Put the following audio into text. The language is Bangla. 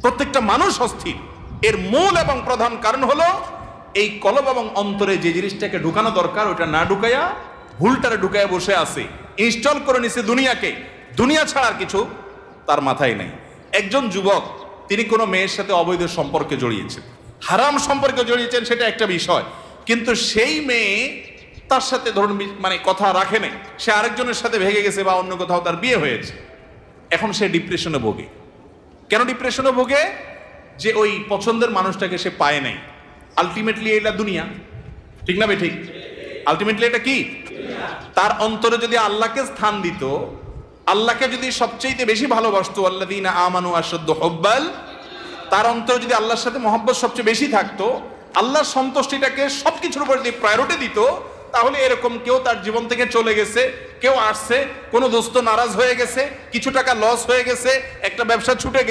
প্রত্যেকটা মানুষ অস্থির। এর মূল এবং প্রধান কারণ হলো এই কলব এবং অন্তরে যে জিনিসটাকে ঢুকানো দরকার ওটা না ঢুকাইয়া ভুলটারে ঢুকাইয়া বসে আছে, ইনস্টল করে নিছে দুনিয়াকে। দুনিয়া ছাড়া আর কিছু তার মাথায় নাই। একজন যুবক তিনি কোনো মেয়ের সাথে অবৈধ সম্পর্কে জড়িয়েছেন, হারাম সম্পর্কে জড়িয়েছেন, সেটা একটা বিষয়, কিন্তু সেই মেয়ে তার সাথে ধরুন মানে কথা রাখে নাই, সে আরেকজনের সাথে ভেগে গেছে বা অন্য কোথাও তার বিয়ে হয়েছে। এখন সে ডিপ্রেশনে ভোগে। কেন ডিপ্রেশনে ভোগে? যে ওই পছন্দের মানুষটাকে সে পায় নাই। আলটিমেটলি এটা দুনিয়া, ঠিক না ঠিক? আলটিমেটলি এটা কি? তার অন্তরে যদি আল্লাহকে স্থান দিত, আল্লাহকে যদি সবচেয়ে বেশি ভালোবাসতো, আল্লাযীনা আমানু আশাদ্দু হুব্বাল, তার অন্তরে যদি আল্লাহর সাথে মহব্বত সবচেয়ে বেশি থাকতো, আল্লাহর সন্তুষ্টিটাকে সবকিছুর উপর যদি প্রায়োরিটি দিত, তাহলে এরকম কেউ তার জীবন থেকে চলে গেছে, কেউ আসছে, কোনো দোস্ত নারাজ হয়ে গেছে, কিছু টাকা লস হয়ে গেছে, একটা ব্যবসা ছুটে গেছে।